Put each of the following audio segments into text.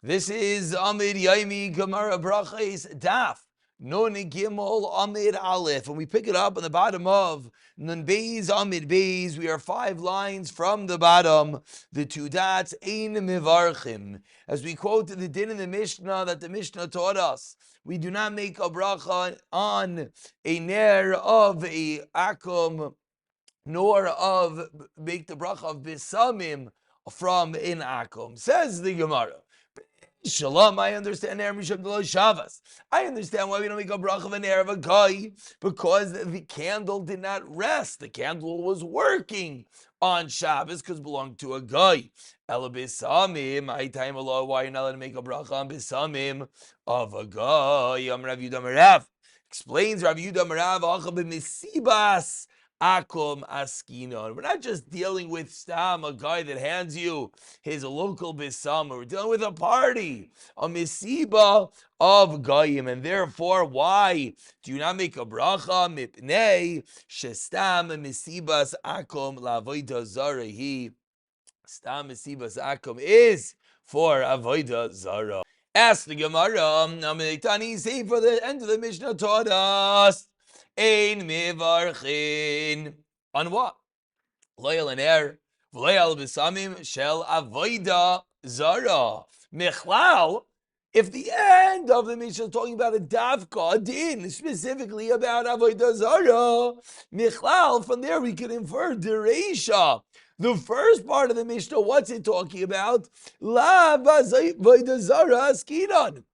This is Amud Yomi Gemara Berachos Daf Nun Gimel Amud Aleph, and we pick it up on the bottom of Nun Beis Amud Beis. We are 5 lines from the bottom. The 2 dots Ein Mivarchim, as we quote the din in the Mishnah that the Mishnah taught us. We do not make a bracha on a ner of a akum, nor of make the bracha of bisamim from an akum. Says the Gemara. Shalom, I understand I understand why we don't make a bracha of an erev a guy, because the candle did not rest. The candle was working on Shabbos because it belonged to a guy. Ela bisamim, I time Allah, why you're not allowed to make a bracha on bisamim of a guy? Rav Yehuda Merav explains Rav Yehuda Merav acha b'misibas akum askinon. We're not just dealing with stam, a guy that hands you his local bisam. We're dealing with a party, a misiba of goyim, and therefore, why do you not make a bracha? Mipnei shestam misibas akum la'avoda zara. He stam misibas akum is for avoda zara. Ask the Gemara. Amitani say for the end of the Mishnah taught us. Ein mivarchin. On what? Loyal and air. Loyal b'samim shel avoida zara. Michlal. If the end of the Mishnah is talking about a davka din, specifically about avoida zara, michlal, from there we can infer dereisha. The first part of the Mishnah, what's it talking about? La avoida zara askinan.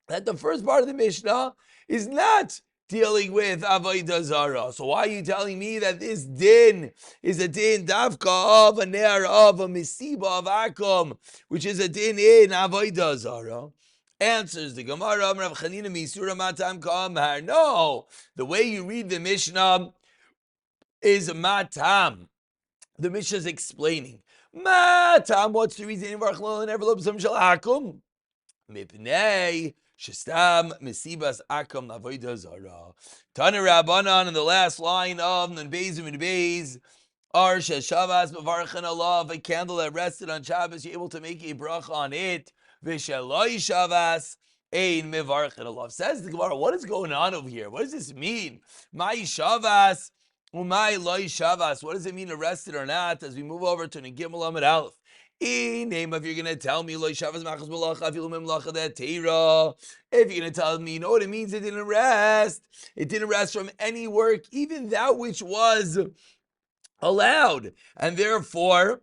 That the first part of the Mishnah is not dealing with avodah zara. So why are you telling me that this din is a din davka of a ner of a misiba of akum, which is a din in avodah zara? Answers the Gemara. Rav Chanina misura matam kamar. No, the way you read the Mishnah is matam. The Mishnah is explaining matam. What's the reason in varchlon never love some shel akum? Mipnei Shestam Mesibas Akum Lavoida Zara. Tana Rabbanan in the last line of Nun Beis Amud Beis. Ar Shavas Mevarchin Allah, of a candle that rested on Shabbos, you're able to make a bracha on it. Vishaloi Shavas Ein Mevarchin Allah. Says the Gemara, what is going on over here? What does this mean? My Shavas Umay Loi Shavas. What does it mean arrested or not? As we move over to Negimel Amud Aleph. Name, if you're going to tell me, if you're going to tell me, you know what it means? It didn't rest. It didn't rest from any work, even that which was allowed. And therefore,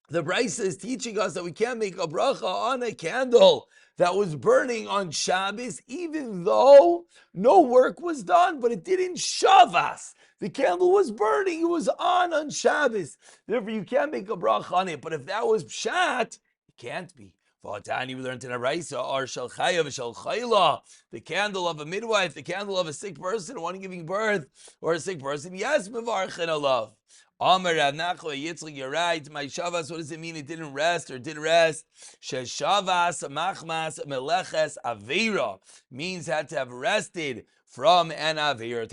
the Brisa is teaching us that we can't make a bracha on a candle that was burning on Shabbos, even though no work was done, but it didn't shavas. The candle was burning, it was on Shabbos. Therefore, you can't make a bracha on it. But if that was pshat, it can't be. We learned in a Raisa, or shel chayav shel chayla, the candle of a midwife, the candle of a sick person, one giving birth, or a sick person. Yes, mevarchin alav. Amar Rav Nachman Yitzchak, you're right. My shavas, what does it mean? It didn't rest or did rest? Sheshavas machmas meleches avera means had to have rested from an avera.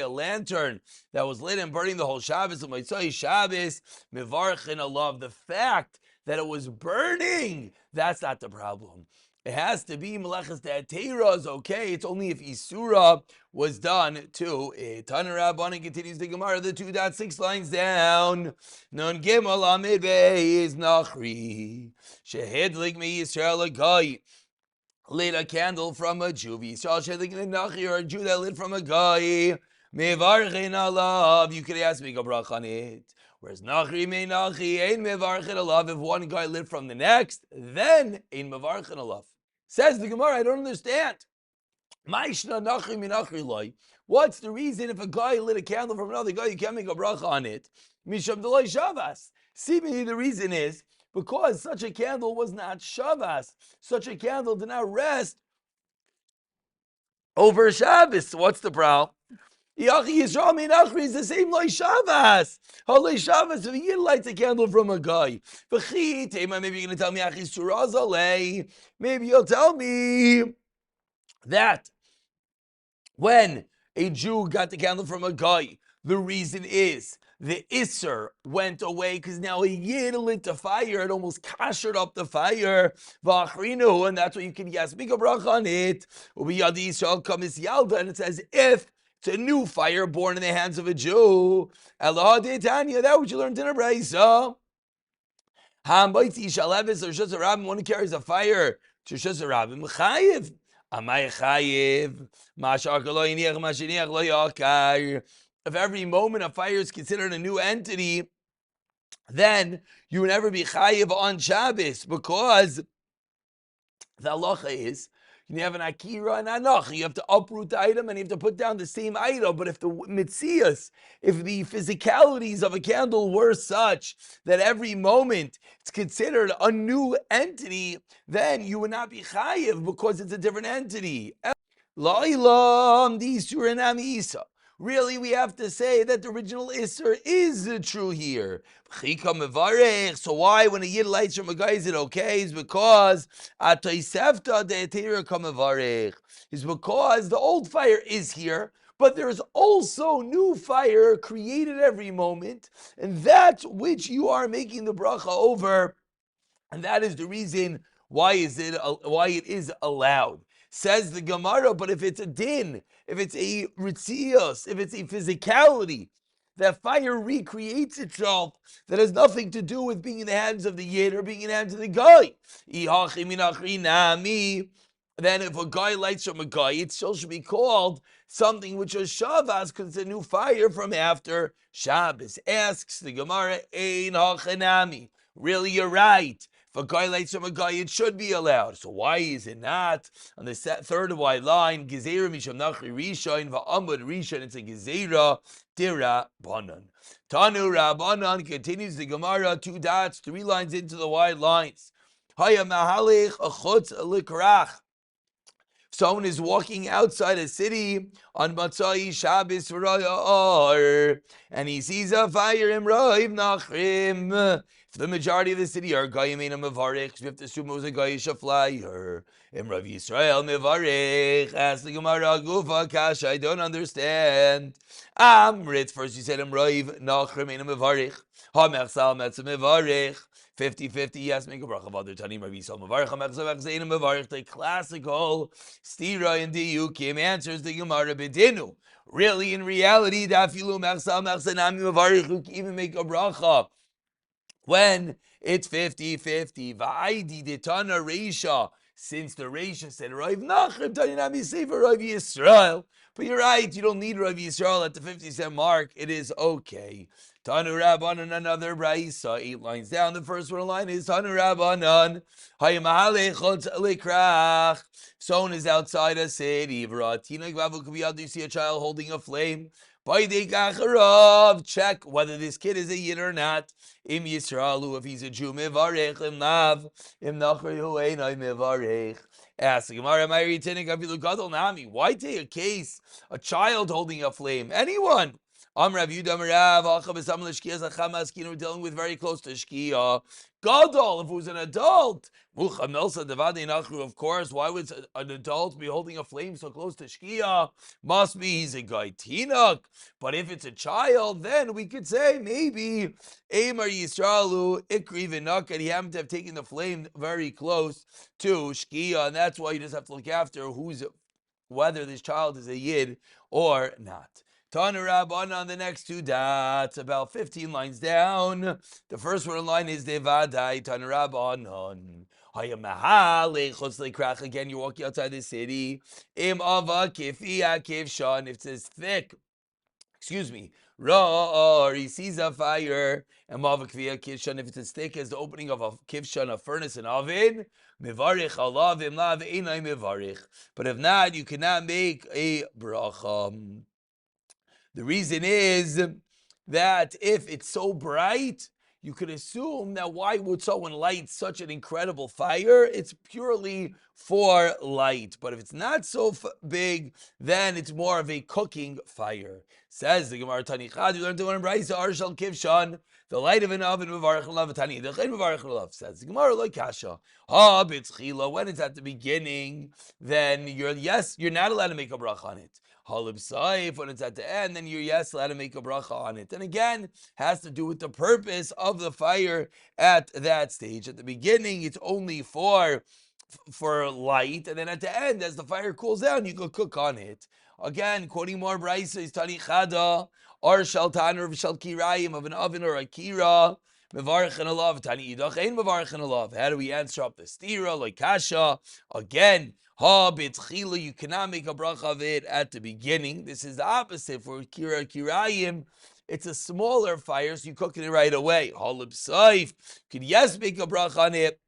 A lantern that was lit and burning the whole Shabbos. Shabbos mevarchin alav. The fact that it was burning, that's not the problem. It has to be meleches te'atera is okay. It's only if isura was done to it. Tana Rabbanan continues the Gemara, the 2.6 lines down. Nun gimel amid beis nachri shehidlik me Yisrael a guy lit a candle from a Jew. Yisrael shehidlik nachri, or a Jew that lit from a guy. Mevarchin alav. You could ask me go brach on it. Whereas nachri me nachri ain't mevarchin alav. If one guy lit from the next, then ain't mevarchin alav. Says the Gemara, I don't understand. What's the reason if a guy lit a candle from another guy, you can't make a bracha on it? Misham delay shavas. Seemingly the reason is because such a candle was not shavas. Such a candle did not rest over Shabbos. So what's the problem? Yachi Yisrael Minachri is the same like Shabbos. Holy Shabbos, if a Yid lights a candle from a guy, maybe you're going to tell me, maybe you'll tell me that when a Jew got the candle from a guy, the reason is the Isser went away because now a Yid lit the fire. It almost kashered up the fire. V'achrinu, and that's what you can yes, make a bracha on it. Ubiyadi Yisrael kamis yalda, and it says if it's a new fire born in the hands of a Jew. Elah de'tanya, that what you learned in a brayso. Hambaiti shalevis or shus rabim, one who carries a fire to shus rabim chayiv. Amay chayiv. Mashar lo yiniach mashiniach lo yakar. If every moment a fire is considered a new entity, then you would never be chayiv on Shabbos because the halacha is you have an akira and anach. You have to uproot the item and you have to put down the same item. But if the mitzias, if the physicalities of a candle were such that every moment it's considered a new entity, then you would not be chayiv because it's a different entity. La'ilam, the Isur and Isa. Really, we have to say that the original Isser is true here. So why, when a Yid lights from a guy, is it okay? It's because it's because the old fire is here, but there's also new fire created every moment, and that's which you are making the bracha over, and that is the reason why it is allowed. Says the Gemara, but if it's a din, if it's a ritzios, if it's a physicality, that fire recreates itself, that has nothing to do with being in the hands of the Yid or being in the hands of the guy. Then if a guy lights from a guy, it still should be called something which is Shabbos because it's a new fire from after Shabbos. Asks the Gemara, Ein hachanami. Really, you're right. If a guy lights from a guy, it should be allowed. So why is it not? On the third white line, Gezerah misham nachri rishon va'amud rishon. It's a Gezerah dira banan. Tanu Rabbanan continues the Gemara, 2 dots, 3 lines into the wide lines. Haya mahalech achutz likrach. Someone is walking outside a city on Matzai Shabbos Rayar, and he sees a fire in Rav Nachrim. If the majority of the city are Goyim and Mevarech, we have to assume it was a Goyish flyer. In Rav Yisrael Mevarech, ask the Gemara Gufa Kash, I don't understand. Amrit, first you said in Rav Nachrim and Mevarech. HaMechsal Metz Mevarech. 50-50, yes, make a bracha of other Tanim Rav Yisrael Mevarech HaMechsal Mechzayin Mevarech. The classical Stira in Diyukim answers the Gemara B'dinu. Really, in reality, Dafilu Mechsal Mechzanami Mevarech, you can even make a bracha when it's 50-50. Va'idi detana reisha, since the reisha said Rav Nachrim Taninami Sefer Rav Yisrael. But you're right, you don't need Rav Yisrael at the 50-cent mark. It is okay. Tanu Rabbanan, another brayso, 8 lines down. The first one line is Tanu Rabbanan. Hayamahale chutz likrach. Someone is outside a city. V'ratina gvavu kaviyad. You see a child holding a flame. Check whether this kid is a Yid or not. Im Yisraelu, if he's a Jew, mivarech im lav, im nachrihu einay mivarech. Ask the Gemara, why take a case, a child holding a flame? Anyone. We're dealing with very close to Shkia. Gadol, if it was an adult, of course, why would an adult be holding a flame so close to Shkia? Must be he's a guy Tinok. But if it's a child, then we could say maybe Amar Yisraelu Ikri V'Nakat, he happened to have taken the flame very close to Shkia, and that's why you just have to look after whether this child is a Yid or not. Tanu Rabbanan on the next 2 dots, about 15 lines down. The first one line is Devadai, Tanu Rabbanan. Again, you're walking outside the city. Im ava kifi akivshan, if it's thick. Or he sees a fire. And ava kifi akivshan, if it's as thick as the opening of a kivshan, a furnace, an oven. Mivarich alav imlav einay mivarich. But if not, you cannot make a bracha. The reason is that if it's so bright, you could assume that why would someone light such an incredible fire? It's purely for light. But if it's not so big, then it's more of a cooking fire. Says the Gemara Tanichad, you learned to one in Brayso, Arshal Kivshan, the light of an oven, Mevarech Alav Tani, the Chen Mevarech Alav. Says the Gemara like Kasha. B'tzchila, when it's at the beginning, then you're not allowed to make a bracha on it. Halib Saif, when it's at the end, then you're yes allowed to make a bracha on it. And again, has to do with the purpose of the fire at that stage. At the beginning, it's only for light, and then at the end, as the fire cools down, you can cook on it. Again, quoting more brisa is Tani Chada, or Shaltan or Shal Kirayim of an oven or a kira. Mevarchen alav Tani Idach ein mevarchen alav. How do we answer up the stira like kasha? Again, ha b'tchila, you cannot make a bracha of it at the beginning. This is the opposite for kirayim. It's a smaller fire, so you cook it right away. Halib saif, could yes make a bracha on it,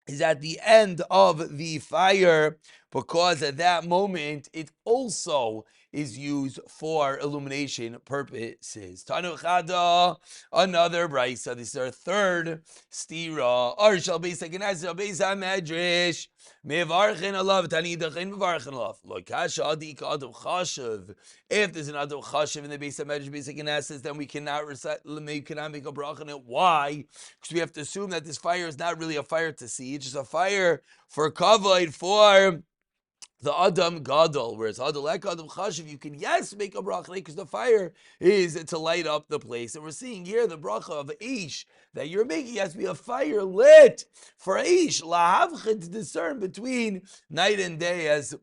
is at the end of the fire, because at that moment it also is used for illumination purposes. Tanu Chada, another brisa. This is our third stira. Arshal Beis HaKnesset, Beis HaMedrash, Mevarchen Alav, Tani Dachin Mevarchen Alav. Lo Kasha Adik Adam Chashav. If there's an Adam Chashav in the Beis HaMedrash, Beis HaKnesset, then we cannot recite, we cannot make a bracha on it. Why? Because we have to assume that this fire is not really a fire to see. It's just a fire for kavod, for the Adam Gadol, whereas Hadalek Adam Chashiv, you can yes make a bracha because the fire is to light up the place. And we're seeing here the bracha of Ish that you're making has to be a fire lit for Ish, lahavcha, to discern between night and day, as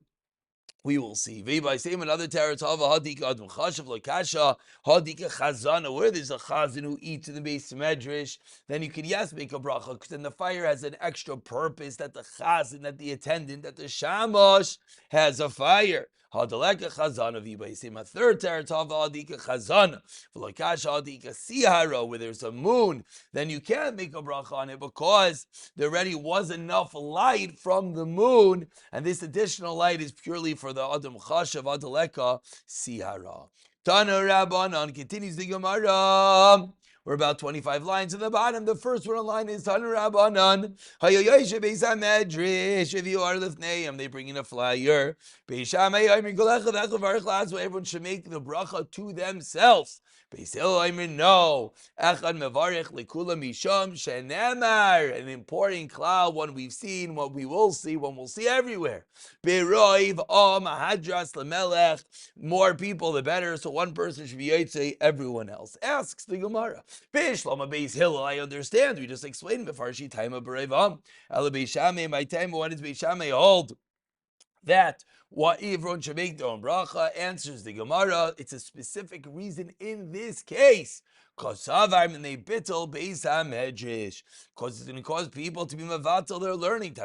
we will see. By same another teretz hava hadika adam chashav lokasha hadika chazana. Where there's a chazan who eats in the Beis Medrash, then you can yes make a bracha, because then the fire has an extra purpose, that the chazan, that the attendant, that the shamash has a fire. Hadaleka chazana v'ibay same a third teretz hava hadika chazana v'lokasha hadika sihara, where there's a moon, then you can't make a bracha on it because there already was enough light from the moon, and this additional light is purely for the Adam Chashav Adaleka Sihara. Tana Rabbanan, continues the Gemara. We're about 25 lines in the bottom. The first one line is Tana Rabbanan. Hayoyeshe Beis HaMedrash. If you are Lifneim, they bring in a flyer. Beis Shammai, everyone should make the bracha to themselves. Beis Hillel, no. Echad mevarech lekula misham shenemar. An important cloud, one we've seen, what we will see, one we'll see everywhere. Beroiv mahadras lemelech. More people, the better. So one person should be yotze, everyone else. Asks the Gemara. Beis Shlama Beis Hillel, I understand. We just explained Mefarshi time of Beroiv Ela Beis Shammai, my time. What does Beis Shammai hold? That what everyone should make their own bracha. Answers the Gemara, it's a specific reason in this case. Because it's going to cause people to be mevatel their learning. They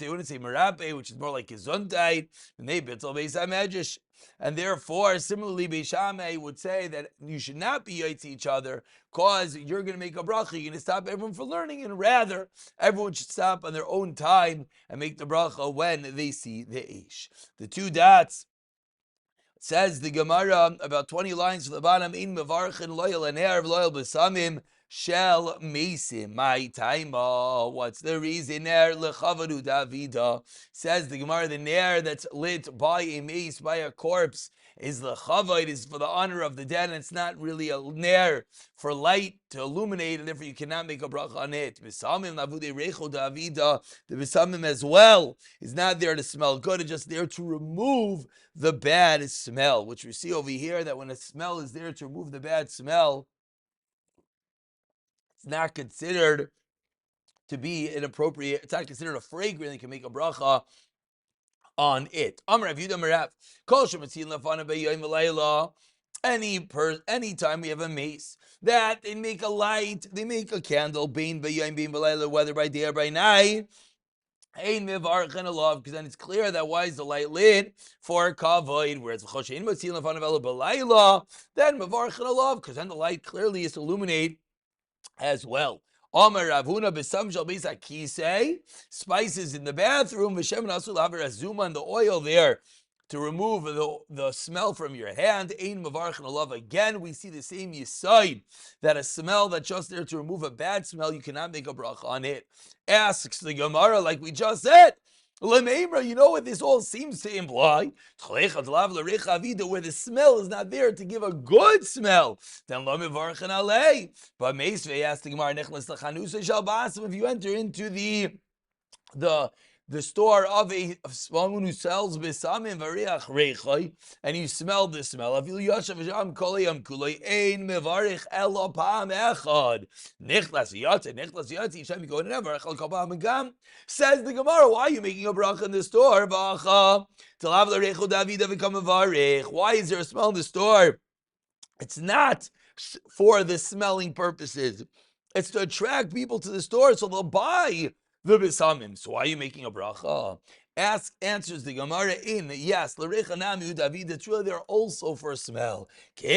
wouldn't say merape, which is more like gesundheit, and they bittel beis hamedrash. And therefore, similarly, Beis Shammai would say that you should not be yotze each other, because you're going to make a bracha, you're going to stop everyone from learning, and rather, everyone should stop on their own time and make the bracha when they see the ish. The two dots. Says the Gemara, about 20 lines from the bottom, in mevarchin loyal and erev loyal b'samim shel mesim. My time. What's the reason? Ner lechavadu davida. Says the Gemara, the ner that's lit by a mace, by a corpse, is lechavod, is for the honor of the dead, and it's not really a ner for light to illuminate, and therefore you cannot make a bracha on it. B'samim navude recho davida. The b'samim as well is not there to smell good; it's just there to remove the bad smell, which we see over here, that when a smell is there to remove the bad smell, it's not considered to be inappropriate. It's not considered a fragrance. You can make a bracha on it. Anytime we have a mace that they make a light, they make a candle, whether by day or by night, because then it's clear that why is the light lit for kavod, whereas then because then the light clearly is to illuminate as well. Omer Ravuna b'sam shel beis hakisei, spices in the bathroom, v'shem nasul haver azuma, and the oil there to remove the smell from your hand. Ein mevarchen alav. Again, we see the same yesod, that a smell that's just there to remove a bad smell, you cannot make a bracha on it. Asks the Gemara, like we just said, Lememra, you know what this all seems to imply? Where the smell is not there to give a good smell, then lo mevarchen alei. But Meisvei asked the Gemara, if you enter into the the store of someone who sells besamim variach reichai, and you smell the smell. Afilu yashav sham kol yom kulay ein mevarich elo pam echad. Nichlas yatsi, Hashem go never echal kol pam gam. Says the Gemara, why are you making a bracha in the store? Bacha talav l'reichu David v'kam mevarich. Why is there a smell in the store? It's not for the smelling purposes. It's to attract people to the store so they'll buy the besamim. So why are you making a bracha? Answers the Gemara in, yes, l'recha nami David, it's really there also for a smell. So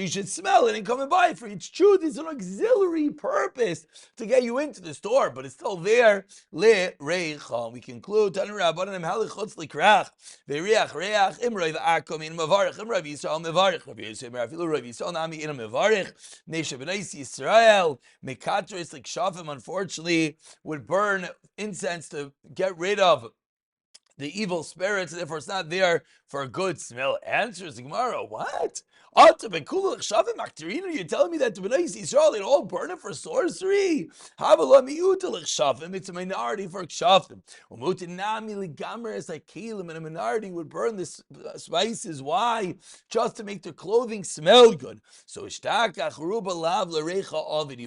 you should smell it and come and buy it for its truth. It's an auxiliary purpose to get you into the store, but it's still there. L'recha. We conclude, Tanu Rabbanan Hali Chutz Likrach, V'riach Reach, Imroi V'akom in Mevarich, Imroi Yisrael Mevarich, Rabbi Yosef Merafilu, Rabbi Yisrael Nami in Mevarich, Nesha B'nais Yisrael, Mekatris Likshafim, unfortunately, would burn incense to get rid of the evil spirits, and therefore it's not there for a good smell. Answers the Gemara, what? You're telling me that the Bnei Yisrael, they all burn it for sorcery? It's a minority for kshafim. And a minority would burn the spices. Why? Just to make their clothing smell good. So you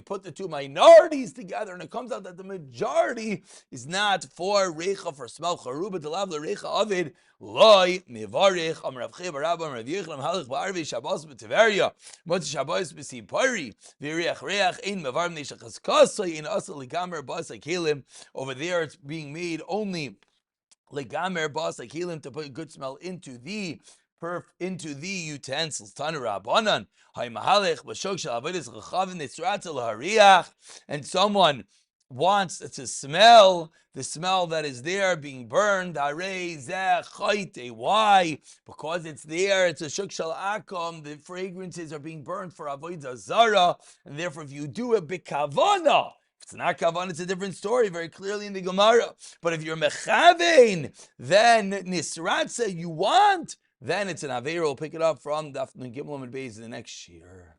put the two minorities together, and it comes out that the majority is not for recha, for smell. Loi mivarich am Rav Chei Barabba am Rav Yechon am Halach ba'arvei Shabbos b'Tiveria Motzi Shabbos b'Sipari v'Riach Reach ein mevar mnei shechaskasai ein asal ligamer b'asai kelim. Over there it's being made only ligamer b'asai kelim, to put a good smell into the utensils. Tanu Rabbanan hay mahalech b'shok shel avodas chachavim nitzratzel hariach, and someone wants to smell the smell that is there being burned. Why? Because it's there. It's a shuk shel akom. The fragrances are being burned for avodah zara, and therefore, if you do it b'kavana, if it's not kavana, it's a different story. Very clearly in the Gemara. But if you're mechavein, then nisratze you want, then it's an aveira. We'll pick it up from Daf Nun Gimel and Beis in the next year.